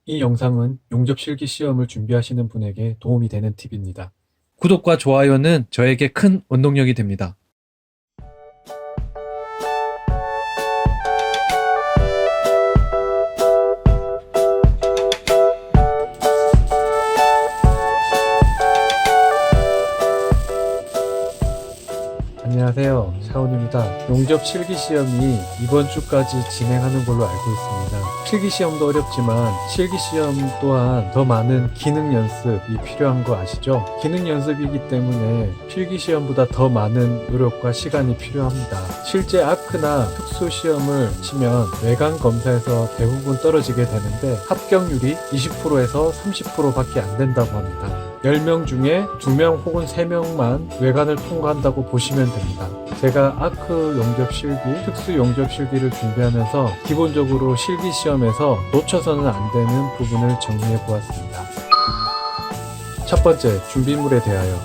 이 영상은 용접 실기 시험을 준비하시는 분에게 도움이 되는 팁입니다. 구독과 좋아요는 저에게 큰 원동력이 됩니다. 안녕하세요, 샤온입니다. 용접 실기시험이 이번 주까지 진행하는 걸로 알고 있습니다. 필기시험도 어렵지만 실기시험 또한 더 많은 기능 연습이 필요한 거 아시죠? 기능 연습이기 때문에 필기시험보다 더 많은 노력과 시간이 필요합니다. 실제 아크나 특수시험을 치면 외관 검사에서 대부분 떨어지게 되는데 합격률이 20%에서 30%밖에 안 된다고 합니다. 10명 중에 2명 혹은 3명만 외관을 통과한다고 보시면 됩니다. 제가 아크 용접 실기, 특수 용접 실기를 준비하면서 기본적으로 실기 시험에서 놓쳐서는 안 되는 부분을 정리해 보았습니다. 첫 번째, 준비물에 대하여.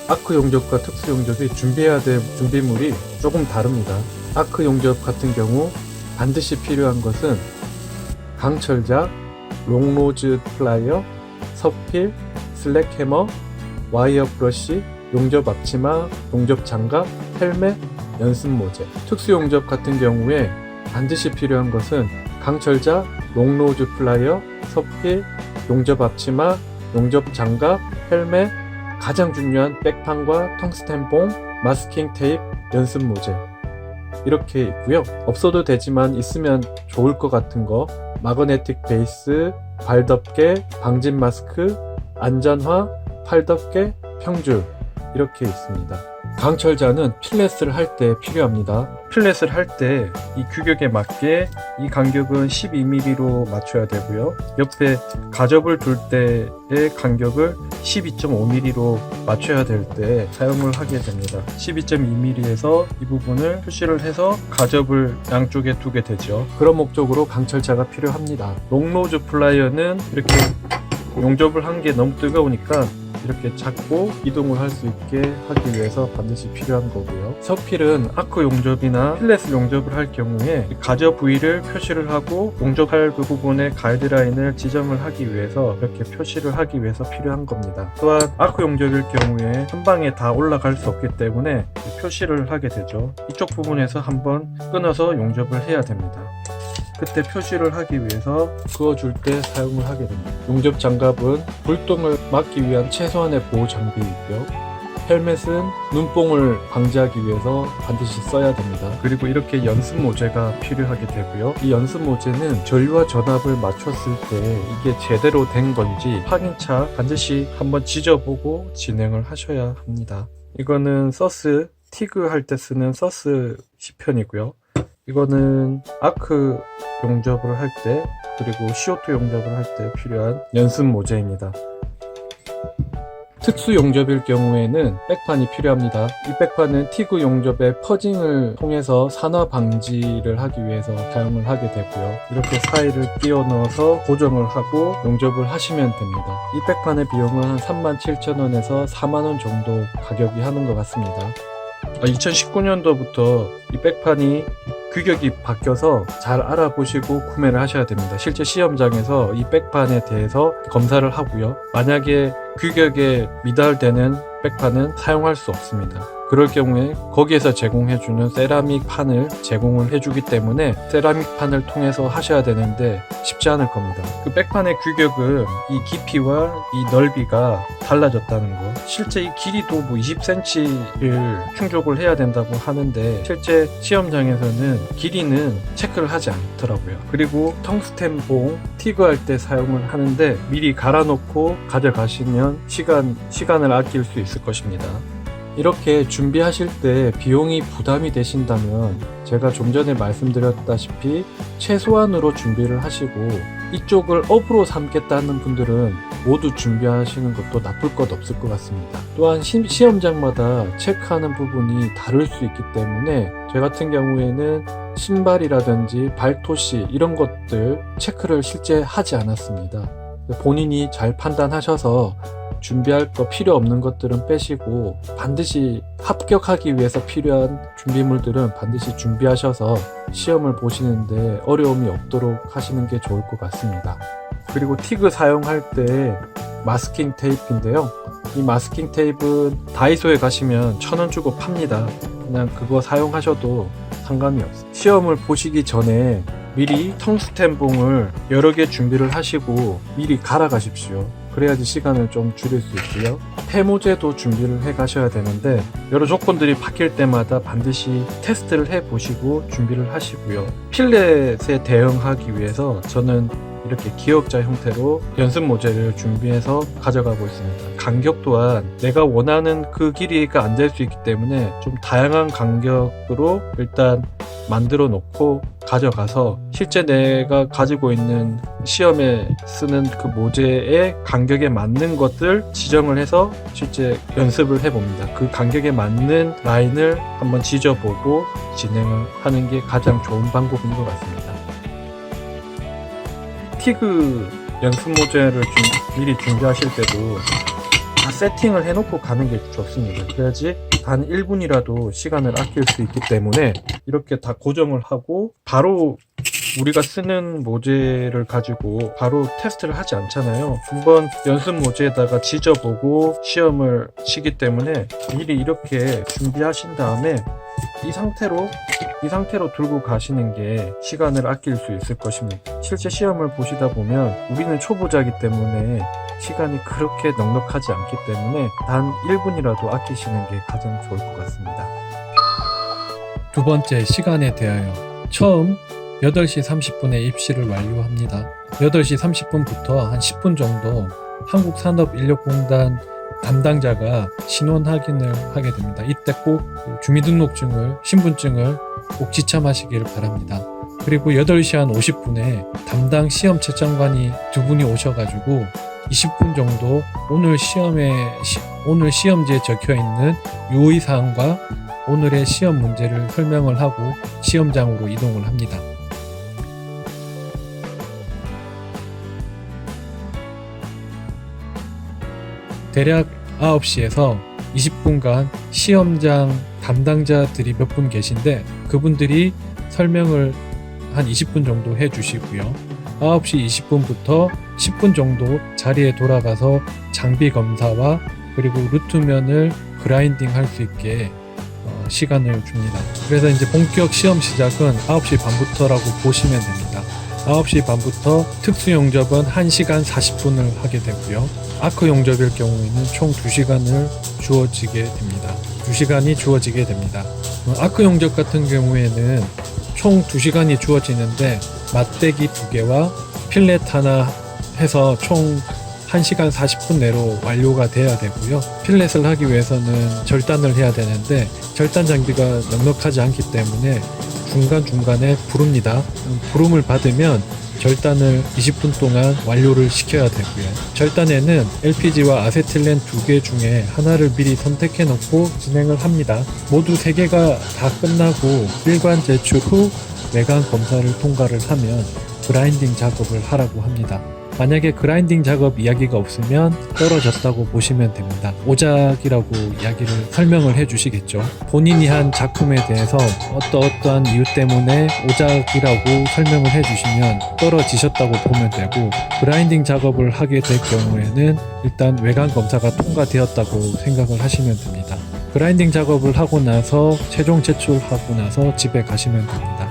아크 용접과 특수 용접이 준비해야 될 준비물이 조금 다릅니다. 아크 용접 같은 경우 반드시 필요한 것은 강철작, 롱노즈 플라이어, 서필, 슬랙 해머, 와이어 브러쉬, 용접 앞치마, 용접 장갑, 헬멧, 연습 모재. 특수 용접 같은 경우에 반드시 필요한 것은 강철작, 롱노즈 플라이어, 서필, 용접 앞치마, 용접 장갑, 헬멧, 가장 중요한 백판과 텅스텐봉, 마스킹 테이프, 연습 모재. 이렇게 있고요. 없어도 되지만 있으면 좋을 것 같은 거, 마그네틱 베이스, 발덮개, 방진 마스크, 안전화, 팔덮개, 평줄 이렇게 있습니다. 강철자는 필렛을 할 때 필요합니다. 필렛을 할 때 이 규격에 맞게 이 간격은 12mm로 맞춰야 되고요. 옆에 가접을 둘 때의 간격을 12.5mm로 맞춰야 될 때 사용을 하게 됩니다. 12.2mm에서 이 부분을 표시를 해서 가접을 양쪽에 두게 되죠. 그런 목적으로 강철자가 필요합니다. 롱노즈 플라이어는 이렇게 용접을 한 게 너무 뜨거우니까 이렇게 잡고 이동을 할 수 있게 하기 위해서 반드시 필요한 거고요. 서필은 아크 용접이나 필렛 용접을 할 경우에 가저 부위를 표시를 하고 용접할 그 부분의 가이드라인을 지정을 하기 위해서 이렇게 표시를 하기 위해서 필요한 겁니다. 또한 아크 용접일 경우에 한 방에 다 올라갈 수 없기 때문에 표시를 하게 되죠. 이쪽 부분에서 한번 끊어서 용접을 해야 됩니다. 그때 표시를 하기 위해서 그어줄 때 사용을 하게 됩니다. 용접 장갑은 불똥을 막기 위한 최소한의 보호 장비이고요. 헬멧은 눈뽕을 방지하기 위해서 반드시 써야 됩니다. 그리고 이렇게 연습 모재가 필요하게 되고요. 이 연습 모재는 전류와 전압을 맞췄을 때 이게 제대로 된 건지 확인차 반드시 한번 지져보고 진행을 하셔야 합니다. 이거는 서스, 티그 할 때 쓰는 서스 10편이고요. 이거는 아크 용접을 할 때 그리고 CO2 용접을 할 때 필요한 연습 모재입니다. 특수 용접일 경우에는 백판이 필요합니다. 이 백판은 티그 용접의 퍼징을 통해서 산화 방지를 하기 위해서 사용을 하게 되고요. 이렇게 사이를 끼워 넣어서 고정을 하고 용접을 하시면 됩니다. 이 백판의 비용은 한 37,000원에서 4만원 정도 가격이 하는 것 같습니다. 2019년도부터 이 백판이 규격이 바뀌어서 잘 알아보시고 구매를 하셔야 됩니다. 실제 시험장에서 이 백판에 대해서 검사를 하고요. 만약에 규격에 미달되는 백판은 사용할 수 없습니다. 그럴 경우에 거기에서 제공해주는 세라믹 판을 제공을 해주기 때문에 세라믹 판을 통해서 하셔야 되는데 쉽지 않을 겁니다. 그 백판의 규격은 이 깊이와 이 넓이가 달라졌다는 거. 실제 이 길이도 20cm를 충족을 해야 된다고 하는데 실제 시험장에서는 길이는 체크를 하지 않더라고요. 그리고 텅스텐봉 티그 할 때 사용을 하는데 미리 갈아놓고 가져가시면 시간을 아낄 수 있을 것입니다. 이렇게 준비하실 때 비용이 부담이 되신다면 제가 좀 전에 말씀드렸다시피 최소한으로 준비를 하시고 이쪽을 업으로 삼겠다는 분들은 모두 준비하시는 것도 나쁠 것 없을 것 같습니다. 또한 시험장마다 체크하는 부분이 다를 수 있기 때문에 저 같은 경우에는 신발이라든지 발토시 이런 것들 체크를 실제 하지 않았습니다. 본인이 잘 판단하셔서 준비할 거 필요 없는 것들은 빼시고 반드시 합격하기 위해서 필요한 준비물들은 반드시 준비하셔서 시험을 보시는데 어려움이 없도록 하시는 게 좋을 것 같습니다. 그리고 티그 사용할 때 마스킹 테이프인데요. 이 마스킹 테이프는 다이소에 가시면 1,000원 주고 팝니다. 그냥 그거 사용하셔도 상관이 없어요. 시험을 보시기 전에 미리 텅스텐봉을 여러 개 준비를 하시고 미리 갈아 가십시오. 그래야지 시간을 좀 줄일 수 있고요. 폐모제도 준비를 해 가셔야 되는데 여러 조건들이 바뀔 때마다 반드시 테스트를 해 보시고 준비를 하시고요. 필렛에 대응하기 위해서 저는 이렇게 기역자 형태로 연습 모재를 준비해서 가져가고 있습니다. 간격 또한 내가 원하는 그 길이가 안 될 수 있기 때문에 좀 다양한 간격으로 일단 만들어 놓고 가져가서 실제 내가 가지고 있는 시험에 쓰는 그 모재의 간격에 맞는 것들 지정을 해서 실제 연습을 해봅니다. 그 간격에 맞는 라인을 한번 지져보고 진행을 하는 게 가장 좋은 방법인 것 같습니다. 티그 연습 모재를 미리 준비하실 때도 다 세팅을 해놓고 가는 게 좋습니다. 그래야지 단 1분이라도 시간을 아낄 수 있기 때문에 이렇게 다 고정을 하고 바로 우리가 쓰는 모재를 가지고 바로 테스트를 하지 않잖아요. 한번 연습 모재에다가 지져보고 시험을 치기 때문에 미리 이렇게 준비하신 다음에 이 상태로 들고 가시는 게 시간을 아낄 수 있을 것입니다. 실제 시험을 보시다 보면 우리는 초보자이기 때문에 시간이 그렇게 넉넉하지 않기 때문에 단 1분이라도 아끼시는 게 가장 좋을 것 같습니다. 두 번째, 시간에 대하여. 처음 8시 30분에 입시를 완료합니다. 8시 30분부터 한 10분 정도 한국산업인력공단 담당자가 신원 확인을 하게 됩니다. 이때 꼭 주민등록증을, 신분증을 꼭 지참하시길 바랍니다. 그리고 8시 한 50분에 담당 시험 채점관이 두 분이 오셔가지고 20분 정도 오늘 시험지에 적혀있는 유의사항과 오늘의 시험 문제를 설명을 하고 시험장으로 이동을 합니다. 대략 9시에서 20분간 시험장 담당자들이 몇 분 계신데 그분들이 설명을 한 20분 정도 해주시고요. 9시 20분부터 10분 정도 자리에 돌아가서 장비 검사와 그리고 루트면을 그라인딩 할 수 있게 시간을 줍니다. 그래서 이제 본격 시험 시작은 9시 반부터라고 보시면 됩니다. 9시 반부터 특수 용접은 1시간 40분을 하게 되고요. 아크 용접일 경우에는 총 2시간을 주어지게 됩니다. 2시간이 주어지게 됩니다. 아크 용접 같은 경우에는 총 2시간이 주어지는데 맞대기 2개와 필렛 하나 해서 총 1시간 40분 내로 완료가 돼야 되고요. 필렛을 하기 위해서는 절단을 해야 되는데 절단 장비가 넉넉하지 않기 때문에 중간중간에 부릅니다. 부름을 받으면 절단을 20분 동안 완료를 시켜야 되고요. 절단에는 LPG와 아세틸렌 2개 중에 하나를 미리 선택해 놓고 진행을 합니다. 모두 3개가 다 끝나고 일관 제출 후 외관 검사를 통과를 하면 그라인딩 작업을 하라고 합니다. 만약에 그라인딩 작업 이야기가 없으면 떨어졌다고 보시면 됩니다. 오작이라고 이야기를 설명을 해주시겠죠. 본인이 한 작품에 대해서 어떠한 이유 때문에 오작이라고 설명을 해주시면 떨어지셨다고 보면 되고, 그라인딩 작업을 하게 될 경우에는 일단 외관 검사가 통과되었다고 생각을 하시면 됩니다. 그라인딩 작업을 하고 나서 최종 제출하고 나서 집에 가시면 됩니다.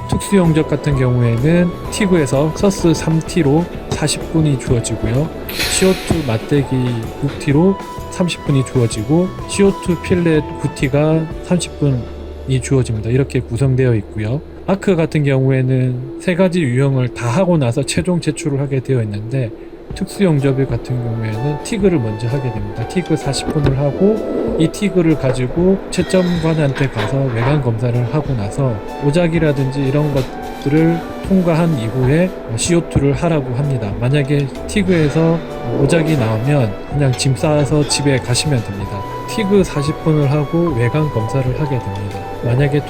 특수 용접 같은 경우에는 티그에서 서스 3T로 40분이 주어지고요. CO2 맞대기 6T로 30분이 주어지고 CO2 필렛 9T가 30분이 주어집니다. 이렇게 구성되어 있고요. 아크 같은 경우에는 3가지 유형을 다 하고 나서 최종 제출을 하게 되어 있는데, 특수 용접일 같은 경우에는 티그를 먼저 하게 됩니다. 티그 40분을 하고 이 티그를 가지고 채점관한테 가서 외관 검사를 하고 나서 오작이라든지 이런 것들을 통과한 이후에 CO2를 하라고 합니다. 만약에 티그에서 오작이 나오면 그냥 짐 싸서 집에 가시면 됩니다. 티그 40분을 하고 외관 검사를 하게 됩니다. 만약에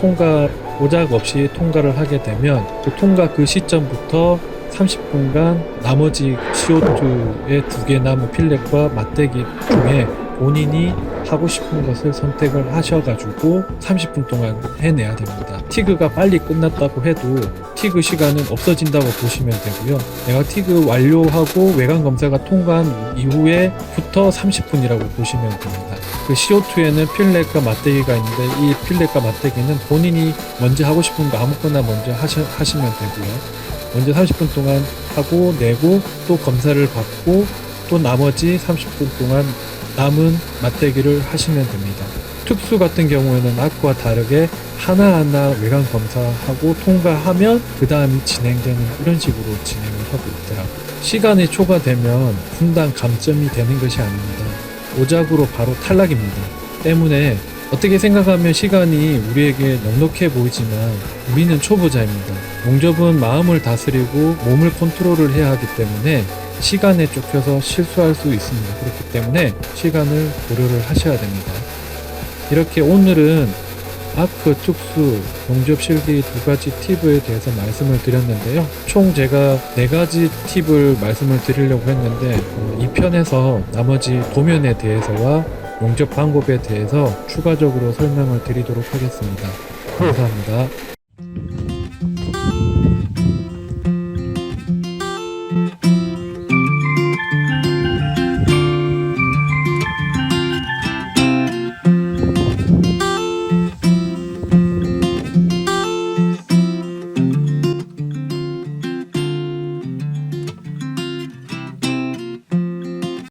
오작 없이 통과를 하게 되면 그 통과 그 시점부터 30분간 나머지 CO2의 2개 남은 필렛과 맞대기 중에 본인이 하고 싶은 것을 선택을 하셔가지고 30분 동안 해내야 됩니다. 티그가 빨리 끝났다고 해도 티그 시간은 없어진다고 보시면 되고요. 내가 티그 완료하고 외관 검사가 통과한 이후에부터 30분이라고 보시면 됩니다. 그 CO2에는 필렛과 맞대기가 있는데 이 필렛과 맞대기는 본인이 먼저 하고 싶은 거 아무거나 먼저 하시면 되고요. 먼저 30분 동안 하고 내고 또 검사를 받고 또 나머지 30분 동안 남은 맞대기를 하시면 됩니다. 특수 같은 경우에는 아크와 다르게 하나하나 외관 검사하고 통과하면 그 다음이 진행되는 이런 식으로 진행을 하고 있더라고요. 시간이 초과되면 분당 감점이 되는 것이 아닙니다. 오작으로 바로 탈락입니다. 때문에 어떻게 생각하면 시간이 우리에게 넉넉해 보이지만 우리는 초보자입니다. 용접은 마음을 다스리고 몸을 컨트롤을 해야 하기 때문에 시간에 쫓겨서 실수할 수 있습니다. 그렇기 때문에 시간을 고려를 하셔야 됩니다. 이렇게 오늘은 아크 특수 용접 실기 두 가지 팁에 대해서 말씀을 드렸는데요. 총 제가 4가지 팁을 말씀을 드리려고 했는데 2편에서 나머지 도면에 대해서와 용접 방법에 대해서 추가적으로 설명을 드리도록 하겠습니다. 감사합니다.